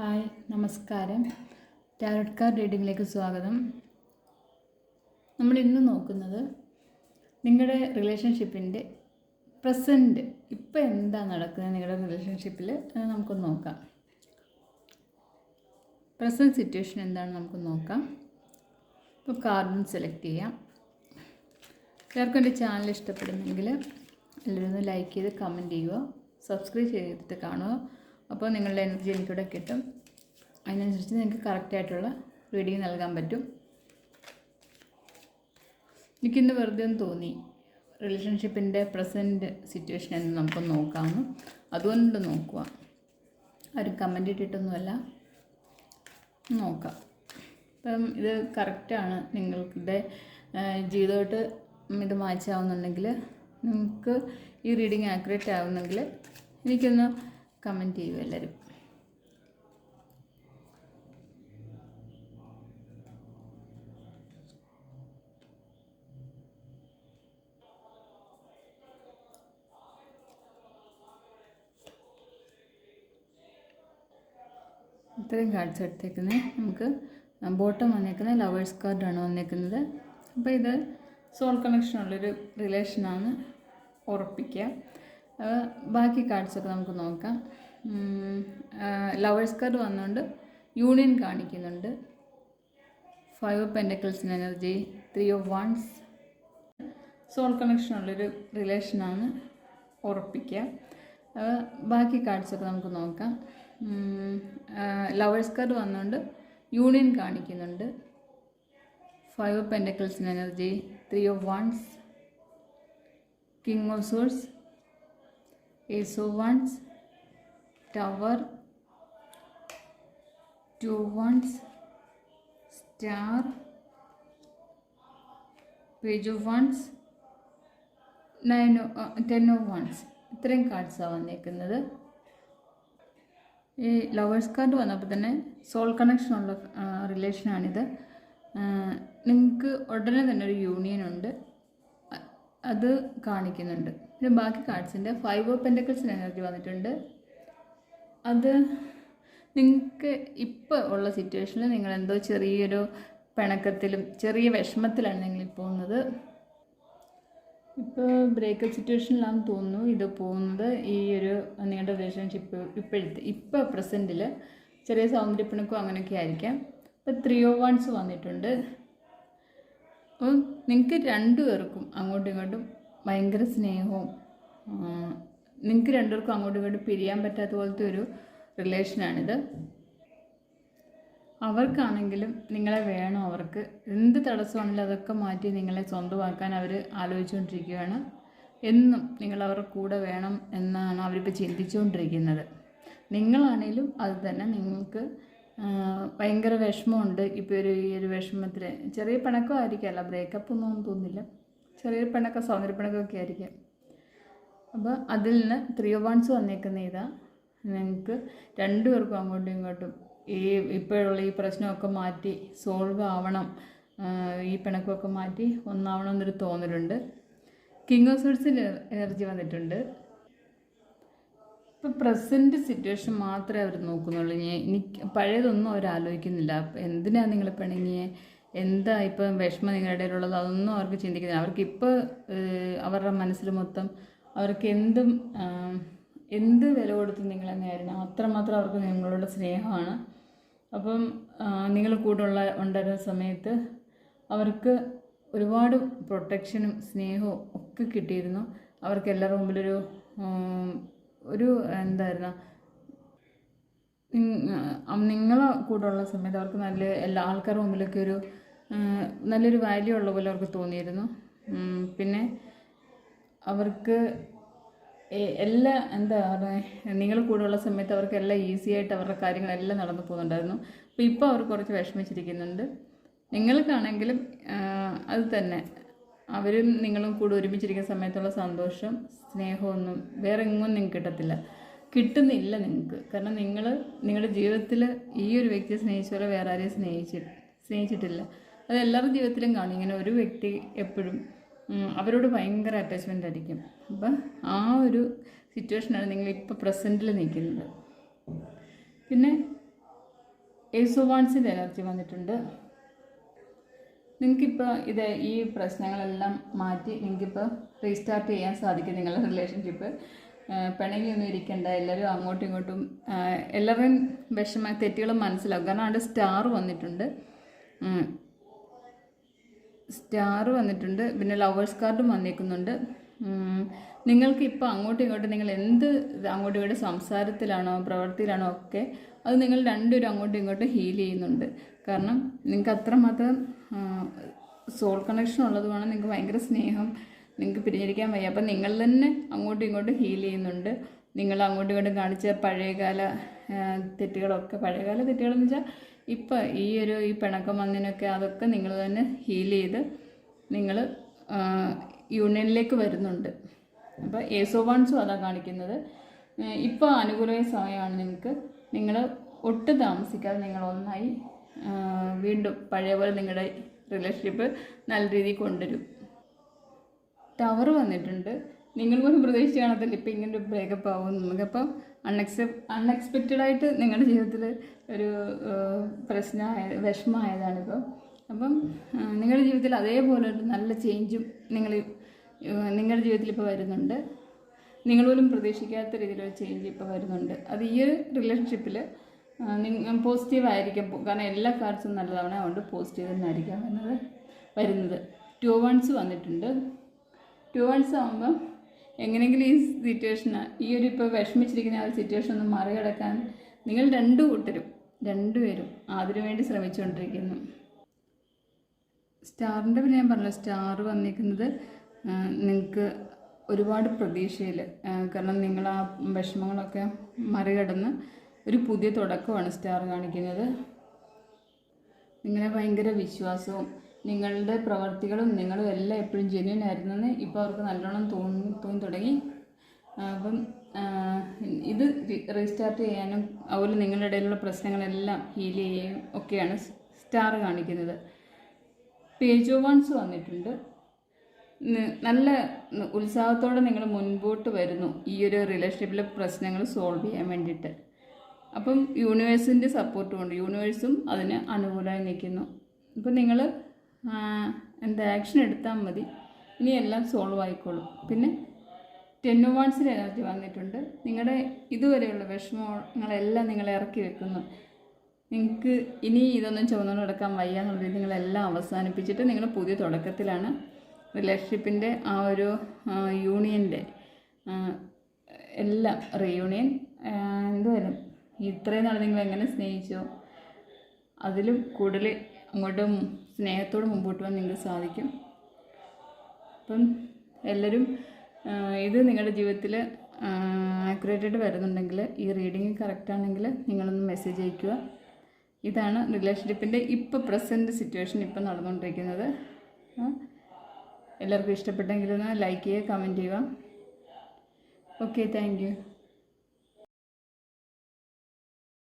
Hi, നമസ്കാരം. Tarot card റീഡിങ്ങിലേക്ക് സ്വാഗതം. നമ്മൾ ഇന്ന് നോക്കുന്നത് നിങ്ങളുടെ റിലേഷൻഷിപ്പിൻ്റെ പ്രസൻറ്റ് ഇപ്പോൾ എന്താ നടക്കുന്നത് നിങ്ങളുടെ റിലേഷൻഷിപ്പിൽ നമുക്കൊന്ന് നോക്കാം. പ്രസൻറ്റ് സിറ്റുവേഷൻ എന്താണെന്ന് നമുക്ക് നോക്കാം. ഇപ്പോൾ കാർഡും സെലക്ട് ചെയ്യാം. എല്ലാവർക്കും എൻ്റെ ചാനൽ ഇഷ്ടപ്പെടുന്നെങ്കിൽ എല്ലാവരും ഒന്ന് ലൈക്ക് ചെയ്ത് കമൻറ്റ് ചെയ്യുക, സബ്സ്ക്രൈബ് ചെയ്തിട്ട് കാണുക. അപ്പോൾ നിങ്ങളുടെ എനർജി എനിക്കിവിടെ കിട്ടും. അതിനനുസരിച്ച് നിങ്ങൾക്ക് കറക്റ്റായിട്ടുള്ള റീഡിങ് നൽകാൻ പറ്റും. എനിക്കിന്ന് വെറുതെ ഒന്ന് തോന്നി റിലേഷൻഷിപ്പിൻ്റെ പ്രസൻറ്റ് സിറ്റുവേഷൻ എന്ന് നമുക്കൊന്ന് നോക്കാമെന്ന്. അതുകൊണ്ട് നോക്കുക, ആരും കമൻ്റ് ഇട്ടിട്ടൊന്നുമല്ല, നോക്കാം. അപ്പം ഇത് കറക്റ്റാണ്, നിങ്ങളുടെ ജീവിതമായിട്ട് ഇത് മാച്ചാവുന്നുണ്ടെങ്കിൽ, നിങ്ങൾക്ക് ഈ റീഡിങ് ആക്യുറേറ്റ് ആവുന്നെങ്കിൽ എനിക്കൊന്ന് കമൻറ്റ് ചെയ്യൂ എല്ലാവരും. ഇത്രയും കാർഡ്സ് എടുത്തേക്കുന്നത് നമുക്ക് ബോട്ടം വന്നേക്കുന്നത് ലവേഴ്സ് കാർഡാണ് വന്നേക്കുന്നത്. അപ്പോൾ ഇത് സോൾ കണക്ഷനുള്ളൊരു റിലേഷനാണ് ഉറപ്പിക്കുക. ബാക്കി കാർഡ്സൊക്കെ നമുക്ക് നോക്കാം. ലവേഴ്സ് കാർഡ് വന്നുകൊണ്ട് യൂണിയൻ കാണിക്കുന്നുണ്ട്. 5 ഓഫ് പെൻറ്റക്കിൾസിന് എനർജി, 3 ഓഫ് വൺസ്. സോൾ കണക്ഷനുള്ളൊരു റിലേഷനാണ് ഉറപ്പിക്കുക. ബാക്കി കാർഡ്സൊക്കെ നമുക്ക് നോക്കാം. ലവേഴ്സ് കാർഡ് വന്നുകൊണ്ട് യൂണിയൻ കാണിക്കുന്നുണ്ട്. 5 ഓഫ് പെൻറ്റക്കിൾസിന് energy, 3 of wands. King of swords, Ace of Wands, Tower, 2 Wands, Star, Page of Wands, 10 of Wands. ഇത്രയും കാർഡ്സാണ് വന്നേക്കുന്നത്. ഈ ലവേഴ്സ് കാർഡ് വന്നപ്പോൾ തന്നെ സോൾ കണക്ഷനുള്ള റിലേഷനാണിത്. നിങ്ങൾക്ക് ഉടനെ തന്നെ ഒരു യൂണിയൻ ഉണ്ട്, അത് കാണിക്കുന്നുണ്ട്. പിന്നെ ബാക്കി കാർഡ്സിൻ്റെ 5 ഓഫ് പെൻറ്റക്കിൾസിന് എനർജി വന്നിട്ടുണ്ട്. അത് നിങ്ങൾക്ക് ഇപ്പോൾ ഉള്ള സിറ്റുവേഷനിൽ നിങ്ങളെന്തോ ചെറിയൊരു പിണക്കത്തിലും ചെറിയ വിഷമത്തിലാണ് നിങ്ങൾ പോകുന്നത്. ഇപ്പോൾ ബ്രേക്കപ്പ് സിറ്റുവേഷനിലാണെന്ന് തോന്നുന്നു ഇത് പോകുന്നത്. ഈ ഒരു നിങ്ങളുടെ റിലേഷൻഷിപ്പ് ഇപ്പോൾ പ്രസൻറ്റിൽ ചെറിയ സൗന്ദര്യപ്പിണക്കോ അങ്ങനെയൊക്കെ ആയിരിക്കാം. ഇപ്പോൾ 3 ഓഫ് വൺസ് വന്നിട്ടുണ്ട്. അപ്പോൾ നിങ്ങൾക്ക് രണ്ടുപേർക്കും അങ്ങോട്ടും ഇങ്ങോട്ടും ഭയങ്കര സ്നേഹവും, നിങ്ങൾക്ക് രണ്ടുപേർക്കും അങ്ങോട്ടും ഇങ്ങോട്ടും പിരിയാൻ പറ്റാത്ത പോലത്തെ ഒരു റിലേഷനാണിത്. അവർക്കാണെങ്കിലും നിങ്ങളെ വേണം. അവർക്ക് എന്ത് തടസ്സമാണെങ്കിലും അതൊക്കെ മാറ്റി നിങ്ങളെ സ്വന്തമാക്കാൻ അവർ ആലോചിച്ചുകൊണ്ടിരിക്കുകയാണ്. എന്നും നിങ്ങൾ അവരുടെ കൂടെ വേണം എന്നാണ് അവരിപ്പോൾ ചിന്തിച്ചുകൊണ്ടിരിക്കുന്നത്. നിങ്ങളാണേലും അത് തന്നെ. നിങ്ങൾക്ക് ഭയങ്കര വിഷമമുണ്ട് ഇപ്പോൾ ഈ ഒരു വിഷമത്തിൽ. ചെറിയ പിണക്കമായിരിക്കുമല്ല, ബ്രേക്കപ്പ് ഒന്നും തോന്നുന്നില്ല, ചെറിയൊരു പിണക്കം, സൗന്ദര്യപ്പിണക്കമൊക്കെ ആയിരിക്കാം. അപ്പോൾ അതിൽ നിന്ന് 3 ഓഫ് വൺസ് വന്നേക്കുന്ന ഇതാ. നിങ്ങൾക്ക് രണ്ടുപേർക്കും അങ്ങോട്ടും ഇങ്ങോട്ടും ഇപ്പോഴുള്ള ഈ പ്രശ്നമൊക്കെ മാറ്റി സോൾവ് ആവണം, ഈ പിണക്കമൊക്കെ മാറ്റി ഒന്നാവണം എന്നൊരു തോന്നലുണ്ട്. കിങ് ഓഫ് സോഴ്സിൻ്റെ എനർജി വന്നിട്ടുണ്ട്. ഇപ്പോൾ പ്രസൻറ്റ് സിറ്റുവേഷൻ മാത്രമേ അവർ നോക്കുന്നുള്ളൂ. എനിക്ക് പഴയതൊന്നും അവർ ആലോചിക്കുന്നില്ല. എന്തിനാണ് നിങ്ങൾ പിണങ്ങിയേ, എന്താ ഇപ്പം വിഷമം നിങ്ങളുടെ ഇടയിലുള്ളത്, അതൊന്നും അവർക്ക് ചിന്തിക്കുന്നില്ല. അവർക്കിപ്പോൾ അവരുടെ മനസ്സിൽ മൊത്തം അവർക്ക് എന്ത് വില കൊടുത്ത് നിങ്ങളെ നേരിടണം, അത്രമാത്രം അവർക്ക് നിങ്ങളോട് സ്നേഹമാണ്. അപ്പം നിങ്ങൾ കൂടെ ഉണ്ടായിരുന്ന സമയത്ത് അവർക്ക് ഒരുപാട് പ്രൊട്ടക്ഷനും സ്നേഹവും ഒക്കെ കിട്ടിയിരുന്നു. അവർക്ക് എല്ലാവരുടെ മുമ്പിലൊരു എന്തായിരുന്നു, നിങ്ങളെ കൂടെ ഉള്ള സമയത്ത് അവർക്ക് നല്ല എല്ലാ ആൾക്കാരുടെ മുമ്പിലൊക്കെ ഒരു നല്ലൊരു വാല്യൂ ഉള്ള പോലെ അവർക്ക് തോന്നിയിരുന്നു. പിന്നെ അവർക്ക് എല്ലാ എന്താ പറയുക, നിങ്ങൾ കൂടെ ഉള്ള സമയത്ത് അവർക്ക് എല്ലാം ഈസി ആയിട്ട് അവരുടെ കാര്യങ്ങളെല്ലാം നടന്നു പോകുന്നുണ്ടായിരുന്നു. അപ്പോൾ ഇപ്പോൾ അവർ കുറച്ച് വിഷമിച്ചിരിക്കുന്നുണ്ട്. നിങ്ങൾക്കാണെങ്കിലും അത് തന്നെ. അവരും നിങ്ങളും കൂടെ ഒരുമിച്ചിരിക്കുന്ന സമയത്തുള്ള സന്തോഷം, സ്നേഹമൊന്നും വേറെ എങ്ങും നിങ്ങൾക്ക് കിട്ടുന്നില്ല നിങ്ങൾക്ക്. കാരണം നിങ്ങളുടെ ജീവിതത്തിൽ ഈ ഒരു വ്യക്തിയെ സ്നേഹിച്ച പോലെ വേറെ ആരെയും സ്നേഹിച്ചിട്ടില്ല. അത് എല്ലാവരുടെ ജീവിതത്തിലും കാണും. ഇങ്ങനെ ഒരു വ്യക്തി എപ്പോഴും അവരോട് ഭയങ്കര അറ്റാച്ച്മെൻ്റ് ആയിരിക്കും. അപ്പം ആ ഒരു സിറ്റുവേഷനാണ് നിങ്ങളിപ്പോൾ പ്രസൻറ്റിൽ നിൽക്കുന്നത്. പിന്നെ ഏസോവാൻസിൻ്റെ എനർജി വന്നിട്ടുണ്ട്. നിങ്ങൾക്കിപ്പോൾ ഈ പ്രശ്നങ്ങളെല്ലാം മാറ്റി നിങ്ങൾക്കിപ്പോൾ റീസ്റ്റാർട്ട് ചെയ്യാൻ സാധിക്കും നിങ്ങളുടെ റിലേഷൻഷിപ്പ്. പിണങ്ങിയൊന്നും ഇരിക്കേണ്ട, എല്ലാവരും അങ്ങോട്ടും ഇങ്ങോട്ടും എല്ലാവരും തെറ്റുകളും മനസ്സിലാവും. കാരണം അവിടെ സ്റ്റാർ വന്നിട്ടുണ്ട്, പിന്നെ ലവേഴ്സ് കാർഡും വന്നിരിക്കുന്നുണ്ട്. നിങ്ങൾക്ക് ഇപ്പോൾ അങ്ങോട്ടും ഇങ്ങോട്ടും നിങ്ങൾ അങ്ങോട്ടും ഇങ്ങോട്ടും സംസാരത്തിലാണോ പ്രവൃത്തിയിലാണോ ഒക്കെ അത് നിങ്ങൾ രണ്ടുപേരും അങ്ങോട്ടും ഇങ്ങോട്ടും ഹീൽ ചെയ്യുന്നുണ്ട്. കാരണം നിങ്ങൾക്ക് അത്രമാത്രം സോൾ കണക്ഷൻ ഉള്ളതുമാണ്. നിങ്ങൾക്ക് ഭയങ്കര സ്നേഹം, നിങ്ങൾക്ക് പിരിഞ്ഞിരിക്കാൻ വയ്യ. അപ്പം നിങ്ങൾ തന്നെ അങ്ങോട്ടും ഇങ്ങോട്ടും ഹീൽ ചെയ്യുന്നുണ്ട്. നിങ്ങൾ അങ്ങോട്ടും ഇങ്ങോട്ടും കാണിച്ച പഴയകാല തെറ്റുകളെന്ന് വെച്ചാൽ ഇപ്പം ഈ പിണക്കം വന്നതിനൊക്കെ അതൊക്കെ നിങ്ങൾ തന്നെ ഹീൽ ചെയ്ത് നിങ്ങൾ യൂണിയനിലേക്ക് വരുന്നുണ്ട്. അപ്പോൾ ഏസ് ഓഫ് വാൻഡ്സും അതാണ് കാണിക്കുന്നത്. ഇപ്പോൾ അനുകൂലമായ സമയമാണ് നിങ്ങൾക്ക്. നിങ്ങൾ ഒട്ടും താമസിക്കാതെ നിങ്ങൾ ഒന്നായി വീണ്ടും പഴയ പോലെ നിങ്ങളുടെ റിലേഷൻഷിപ്പ് നല്ല രീതിയിൽ കൊണ്ടുവരും. ടവർ വന്നിട്ടുണ്ട്. നിങ്ങൾ പോലും പ്രതീക്ഷിച്ച് കാണത്തില്ല ഇപ്പോൾ ഇങ്ങനെ ഒരു ബ്രേക്കപ്പ് ആവും. നമുക്കപ്പം അൺഎക്സ്പെക്റ്റഡായിട്ട് നിങ്ങളുടെ ജീവിതത്തിൽ ഒരു വിഷമമായതാണിപ്പോൾ. അപ്പം നിങ്ങളുടെ ജീവിതത്തിൽ അതേപോലെ ഒരു നല്ല ചേഞ്ചും നിങ്ങളുടെ ജീവിതത്തിൽ ഇപ്പോൾ വരുന്നുണ്ട്. നിങ്ങൾ പോലും പ്രതീക്ഷിക്കാത്ത രീതിയിലൊരു ചേഞ്ച് ഇപ്പോൾ വരുന്നുണ്ട്. അത് ഈ ഒരു റിലേഷൻഷിപ്പിൽ പോസിറ്റീവ് ആയിരിക്കും. കാരണം എല്ലാ കാർഡ്സും നല്ലതാണ്, അതുകൊണ്ട് പോസിറ്റീവ് തന്നെയായിരിക്കാം വരുന്നത്. 2 വൺസ് വന്നിട്ടുണ്ട്. 2 വൺസ് ആകുമ്പം എങ്ങനെയെങ്കിലും ഈ ഇപ്പോൾ വിഷമിച്ചിരിക്കുന്ന ആ ഒരു സിറ്റുവേഷൻ ഒന്ന് മറികടക്കാൻ നിങ്ങൾ രണ്ടുപേരും അതിനു വേണ്ടി ശ്രമിച്ചുകൊണ്ടിരിക്കുന്നു. സ്റ്റാറിൻ്റെ പിന്നെ ഞാൻ പറഞ്ഞു, സ്റ്റാർ വന്നിരിക്കുന്നത് നിങ്ങൾക്ക് ഒരുപാട് പ്രതീക്ഷയിൽ, കാരണം നിങ്ങൾ ആ വിഷമങ്ങളൊക്കെ മറികടന്ന് ഒരു പുതിയ തുടക്കമാണ് സ്റ്റാർ കാണിക്കുന്നത്. നിങ്ങളെ ഭയങ്കര വിശ്വാസവും നിങ്ങളുടെ പ്രവർത്തികളും നിങ്ങളും എല്ലാം എപ്പോഴും ജെന്യൂൻ ആയിരുന്നെന്ന് ഇപ്പോൾ അവർക്ക് നല്ലോണം തോന്നി തുടങ്ങി. അപ്പം ഇത് റീസ്റ്റാർട്ട് ചെയ്യാനും അതുപോലെ നിങ്ങളുടെ ഇടയിലുള്ള പ്രശ്നങ്ങളെല്ലാം ഹീൽ ചെയ്യുകയും ഒക്കെയാണ് സ്റ്റാർ കാണിക്കുന്നത്. പേജ് ഓഫ് വാൻഡ്സ് വന്നിട്ടുണ്ട്. നല്ല ഉത്സാഹത്തോടെ നിങ്ങൾ മുൻപോട്ട് വരുന്നു ഈ ഒരു റിലേഷൻഷിപ്പിലെ പ്രശ്നങ്ങൾ സോൾവ് ചെയ്യാൻ വേണ്ടിയിട്ട്. അപ്പം യൂണിവേഴ്സിൻ്റെ സപ്പോർട്ട് കൊണ്ട് യൂണിവേഴ്സും അതിന് അനുകൂലമായി നിൽക്കുന്നു. അപ്പം നിങ്ങൾ ആക്ഷൻ എടുത്താൽ മതി, ഇനി എല്ലാം സോൾവ് ആയിക്കോളും. പിന്നെ 10 ഓഫ് വാൻഡ്സിൻ്റെ എനർജി വന്നിട്ടുണ്ട്. നിങ്ങളുടെ ഇതുവരെയുള്ള വിഷമങ്ങളെല്ലാം നിങ്ങൾ ഇറക്കി വെക്കുന്നു. നിങ്ങൾക്ക് ഇനി ഇതൊന്നും ചുമന്നുകൊണ്ട് നടക്കാൻ വയ്യ എന്നുള്ള രീതി നിങ്ങളെല്ലാം അവസാനിപ്പിച്ചിട്ട് നിങ്ങൾ പുതിയ തുടക്കത്തിലാണ്. റിലേഷൻഷിപ്പിൻ്റെ ആ ഒരു യൂണിയൻ്റെ എല്ലാം റീയൂണിയൻ എന്തുവരും ഇത്രയും നാൾ നിങ്ങൾ എങ്ങനെ സ്നേഹിച്ചോ അതിലും കൂടുതൽ അങ്ങോട്ടും സ്നേഹത്തോട് മുമ്പോട്ട് പോകാൻ നിങ്ങൾക്ക് സാധിക്കും. അപ്പം എല്ലാവരും ഇത് നിങ്ങളുടെ ജീവിതത്തിൽ ആക്യുറേറ്റായിട്ട് വരുന്നുണ്ടെങ്കിൽ, ഈ റീഡിങ് കറക്റ്റാണെങ്കിൽ നിങ്ങളൊന്ന് മെസ്സേജ് അയയ്ക്കുക. ഇതാണ് റിലേഷൻഷിപ്പിൻ്റെ ഇപ്പോൾ പ്രസൻറ്റ് സിറ്റുവേഷൻ ഇപ്പം നടന്നുകൊണ്ടിരിക്കുന്നത്. എല്ലാവർക്കും ഇഷ്ടപ്പെട്ടെങ്കിൽ ഒന്ന് ലൈക്ക് ചെയ്യുക, കമൻറ്റ് ചെയ്യുക. Okay, thank you.